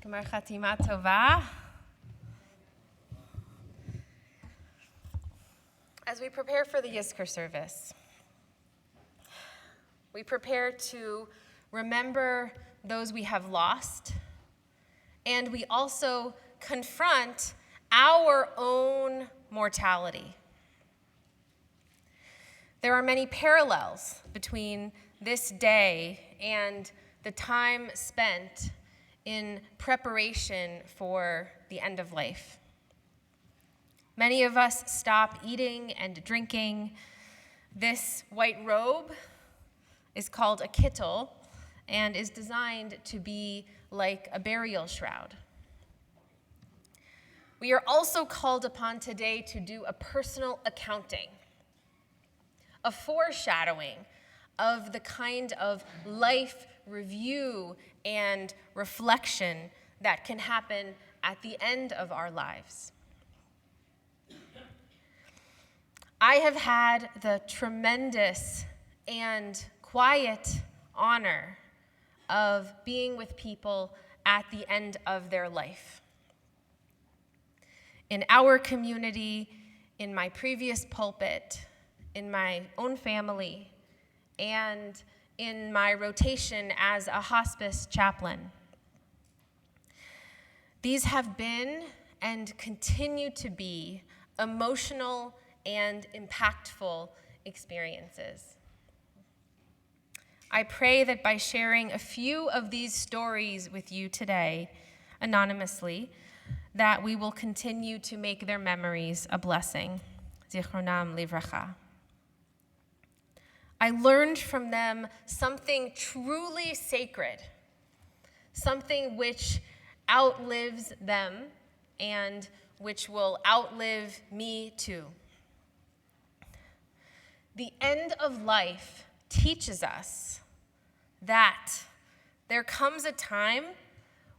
Gmar Chatima Tova. As we prepare for the Yizkor service, we prepare to remember those we have lost, and we also confront our own mortality. There are many parallels between this day and the time spent in preparation for the end of life. Many of us stop eating and drinking. This white robe is called a kittel and is designed to be like a burial shroud. We are also called upon today to do a personal accounting, a foreshadowing of the kind of life review and reflection that can happen at the end of our lives. I have had the tremendous and quiet honor of being with people at the end of their life. In our community, in my previous pulpit, in my own family, and in my rotation as a hospice chaplain. These have been and continue to be emotional and impactful experiences. I pray that by sharing a few of these stories with you today, anonymously, that we will continue to make their memories a blessing. Zichronam livracha. I learned from them something truly sacred, something which outlives them and which will outlive me too. The end of life teaches us that there comes a time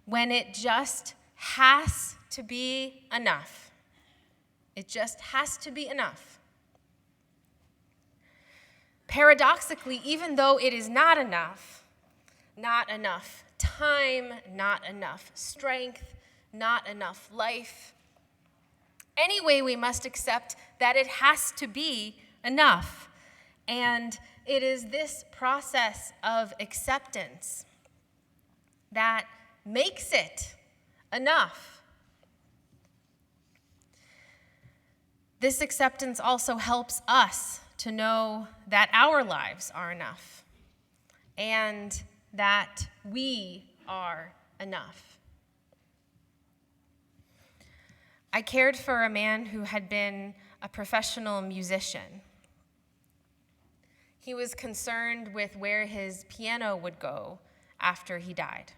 when it just has to be enough. It just has to be enough. Paradoxically, even though it is not enough time, not enough strength, not enough life, anyway, we must accept that it has to be enough. And it is this process of acceptance that makes it enough. This acceptance also helps us to know that our lives are enough and that we are enough. I cared for a man who had been a professional musician. He was concerned with where his piano would go after he died.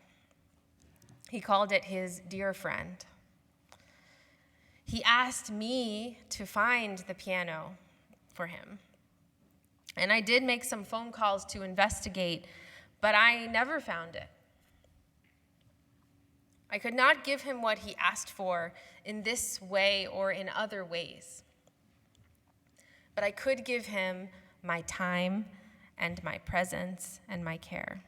He called it his dear friend. He asked me to find the piano for him. And I did make some phone calls to investigate, but I never found it. I could not give him what he asked for in this way or in other ways. But I could give him my time and my presence and my care.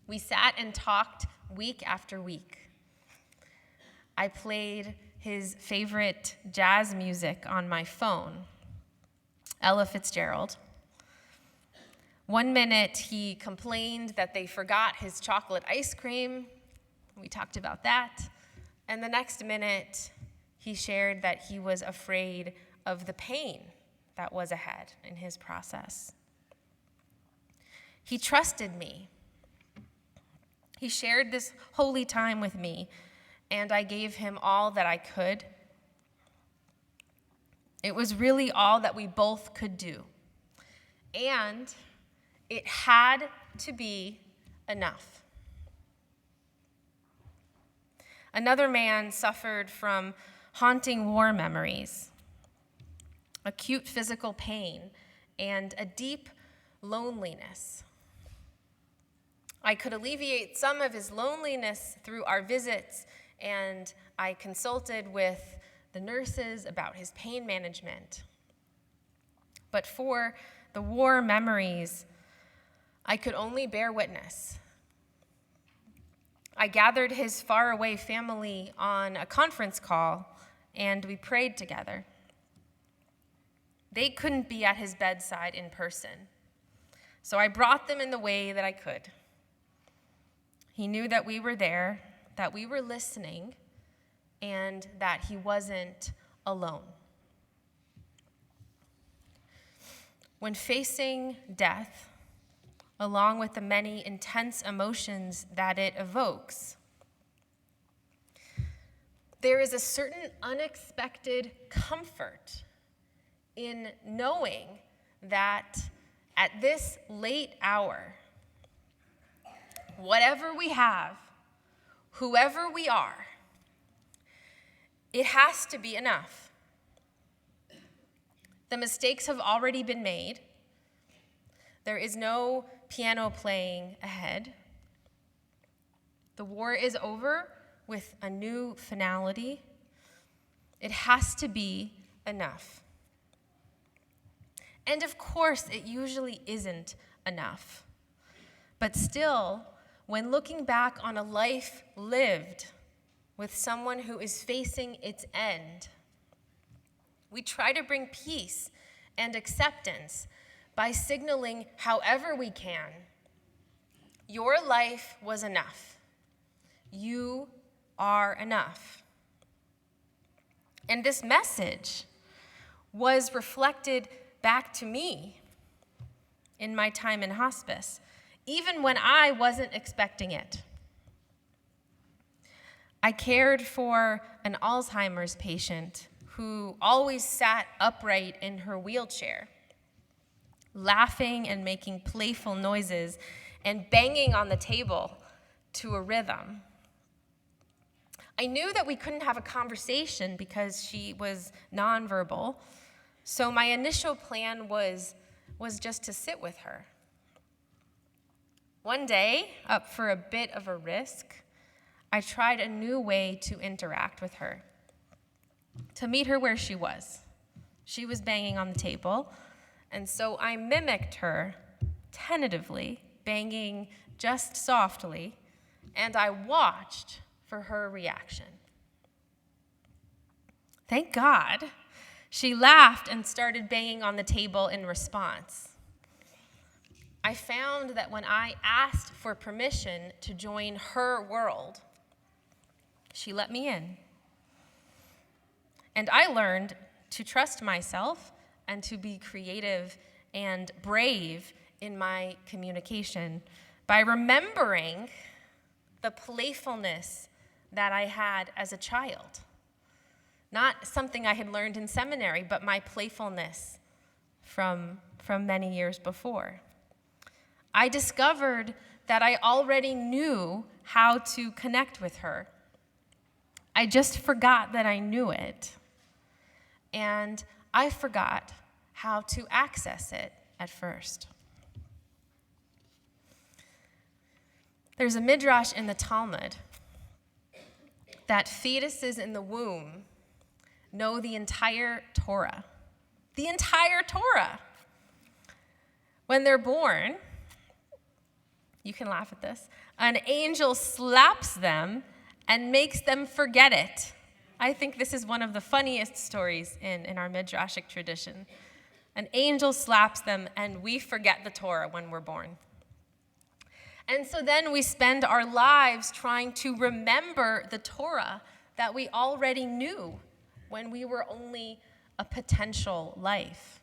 We sat and talked week after week. I played his favorite jazz music on my phone, Ella Fitzgerald. One minute he complained that they forgot his chocolate ice cream. We talked about that. And the next minute he shared that he was afraid of the pain that was ahead in his process. He trusted me. He shared this holy time with me, and I gave him all that I could. It was really all that we both could do. And it had to be enough. Another man suffered from haunting war memories, acute physical pain, and a deep loneliness. I could alleviate some of his loneliness through our visits, and I consulted with the nurses about his pain management. But for the war memories, I could only bear witness. I gathered his faraway family on a conference call, and we prayed together. They couldn't be at his bedside in person, so I brought them in the way that I could. He knew that we were there, that we were listening, and that he wasn't alone. When facing death, along with the many intense emotions that it evokes, there is a certain unexpected comfort in knowing that at this late hour, whatever we have, whoever we are, it has to be enough. The mistakes have already been made. There is no piano playing ahead. The war is over with a new finality. It has to be enough. And of course, it usually isn't enough. But still, when looking back on a life lived with someone who is facing its end, we try to bring peace and acceptance by signaling however we can, your life was enough. You are enough. And this message was reflected back to me in my time in hospice, even when I wasn't expecting it. I cared for an Alzheimer's patient who always sat upright in her wheelchair, laughing and making playful noises and banging on the table to a rhythm. I knew that we couldn't have a conversation because she was nonverbal, so my initial plan was just to sit with her. One day, up for a bit of a risk, I tried a new way to interact with her, to meet her where she was. She was banging on the table, and so I mimicked her tentatively, banging just softly, and I watched for her reaction. Thank God, she laughed and started banging on the table in response. I found that when I asked for permission to join her world, she let me in. And I learned to trust myself and to be creative and brave in my communication by remembering the playfulness that I had as a child. Not something I had learned in seminary, but my playfulness from many years before. I discovered that I already knew how to connect with her. I just forgot that I knew it. And I forgot how to access it at first. There's a midrash in the Talmud that fetuses in the womb know the entire Torah. The entire Torah. When they're born, you can laugh at this, an angel slaps them and makes them forget it. I think this is one of the funniest stories in our midrashic tradition. An angel slaps them and we forget the Torah when we're born. And so then we spend our lives trying to remember the Torah that we already knew when we were only a potential life.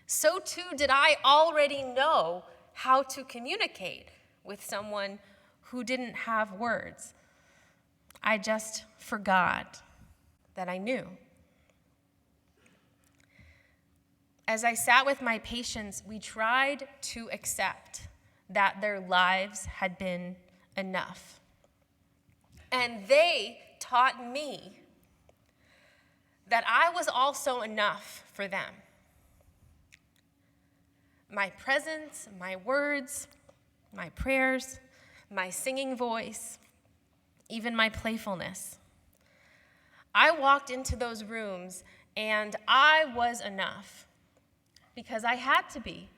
So too did I already know how to communicate with someone who didn't have words. I just forgot that I knew. As I sat with my patients, we tried to accept that their lives had been enough. And they taught me that I was also enough for them. My presence, my words, my prayers, my singing voice, even my playfulness. I walked into those rooms and I was enough because I had to be.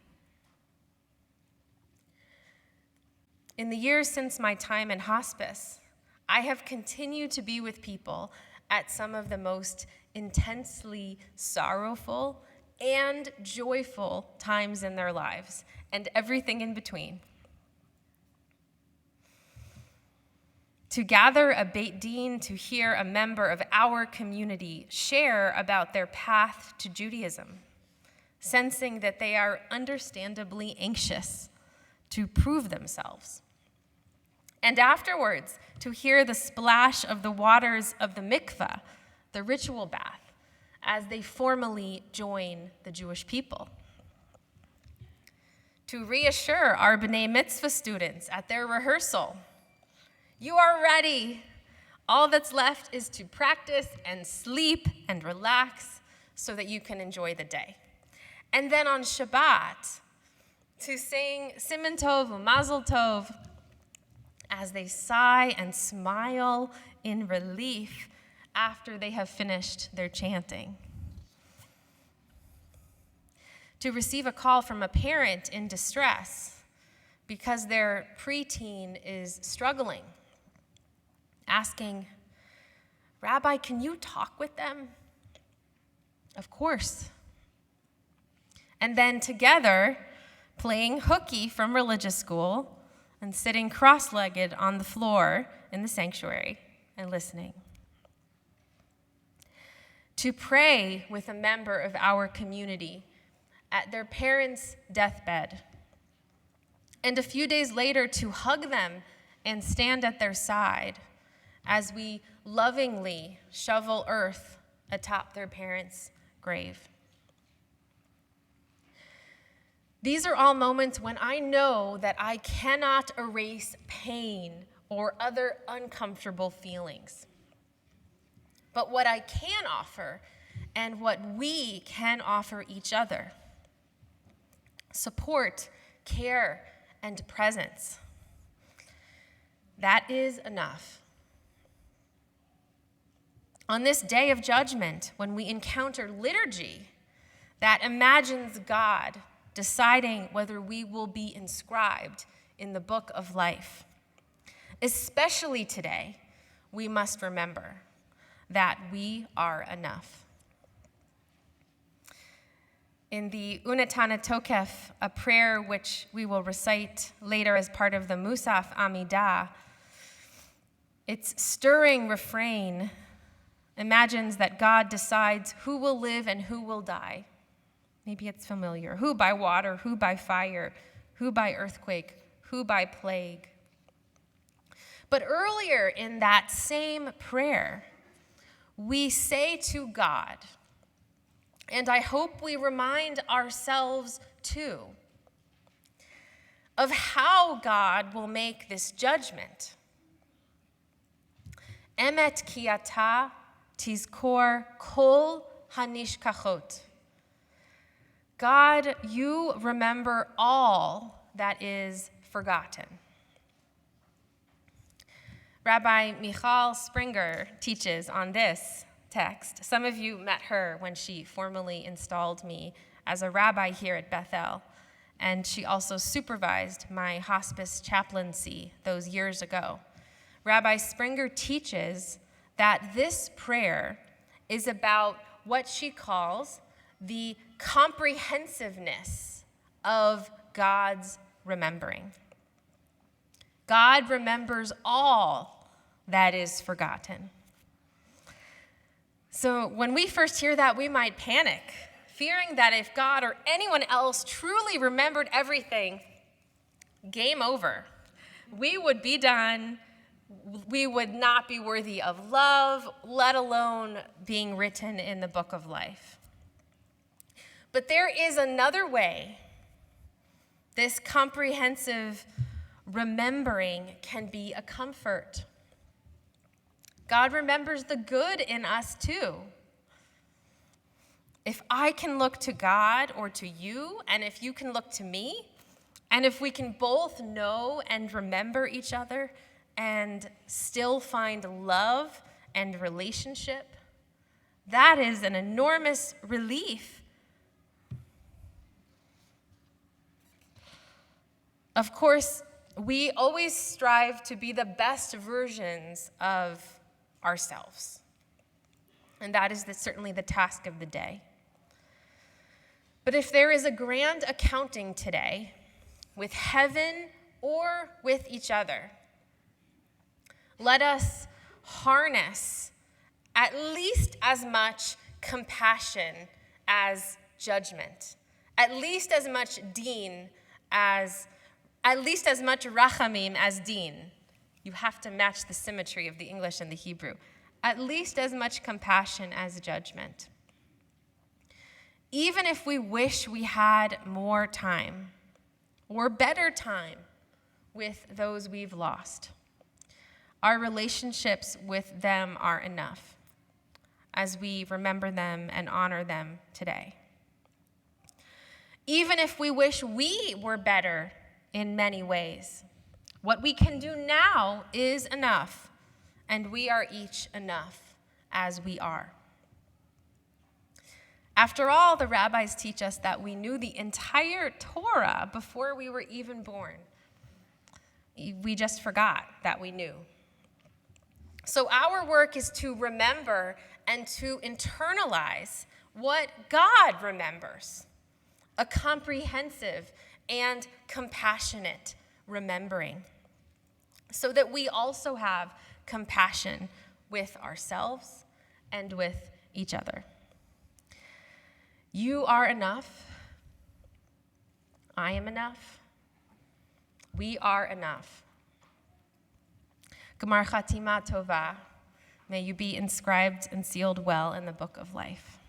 In the years since my time in hospice, I have continued to be with people at some of the most intensely sorrowful and joyful times in their lives, and everything in between. To gather a Beit Din to hear a member of our community share about their path to Judaism, sensing that they are understandably anxious to prove themselves. And afterwards, to hear the splash of the waters of the mikveh, the ritual bath, as they formally join the Jewish people. To reassure our B'nai Mitzvah students at their rehearsal, you are ready. All that's left is to practice and sleep and relax so that you can enjoy the day. And then on Shabbat, to sing Siman Tov u'Mazel Tov as they sigh and smile in relief after they have finished their chanting. To receive a call from a parent in distress because their preteen is struggling, asking, "Rabbi, can you talk with them?" Of course. And then together, playing hooky from religious school and sitting cross-legged on the floor in the sanctuary and listening. To pray with a member of our community at their parents' deathbed, and a few days later to hug them and stand at their side as we lovingly shovel earth atop their parents' grave. These are all moments when I know that I cannot erase pain or other uncomfortable feelings. But what I can offer and what we can offer each other: support, care, and presence. That is enough. On this day of judgment, when we encounter liturgy that imagines God deciding whether we will be inscribed in the book of life, especially today, we must remember that we are enough. In the Unetana Tokef, a prayer which we will recite later as part of the Musaf Amidah, its stirring refrain imagines that God decides who will live and who will die. Maybe it's familiar. Who by water, who by fire, who by earthquake, who by plague. But earlier in that same prayer, we say to God, and I hope we remind ourselves too, of how God will make this judgment. Emet ki ata tizkor kol hanishkachot. God, you remember all that is forgotten. Rabbi Michal Springer teaches on this text. Some of you met her when she formally installed me as a rabbi here at Bethel, and she also supervised my hospice chaplaincy those years ago. Rabbi Springer teaches that this prayer is about what she calls the comprehensiveness of God's remembering. God remembers all that is forgotten. So when we first hear that, we might panic, fearing that if God or anyone else truly remembered everything, game over. We would be done. We would not be worthy of love, let alone being written in the book of life. But there is another way this comprehensive remembering can be a comfort. God remembers the good in us too. If I can look to God or to you, and if you can look to me, and if we can both know and remember each other and still find love and relationship, that is an enormous relief. Of course, we always strive to be the best versions of ourselves. And that is certainly the task of the day. But if there is a grand accounting today with heaven or with each other, let us harness at least as much compassion as judgment, at least as much much rachamim as din. You have to match the symmetry of the English and the Hebrew. At least as much compassion as judgment. Even if we wish we had more time or better time with those we've lost, our relationships with them are enough as we remember them and honor them today. Even if we wish we were better in many ways, what we can do now is enough, and we are each enough as we are. After all, the rabbis teach us that we knew the entire Torah before we were even born. We just forgot that we knew. So our work is to remember and to internalize what God remembers, a comprehensive and compassionate remembering, so that we also have compassion with ourselves and with each other. You are enough. I am enough. We are enough. Gemar Chatima Tova. May you be inscribed and sealed well in the book of life.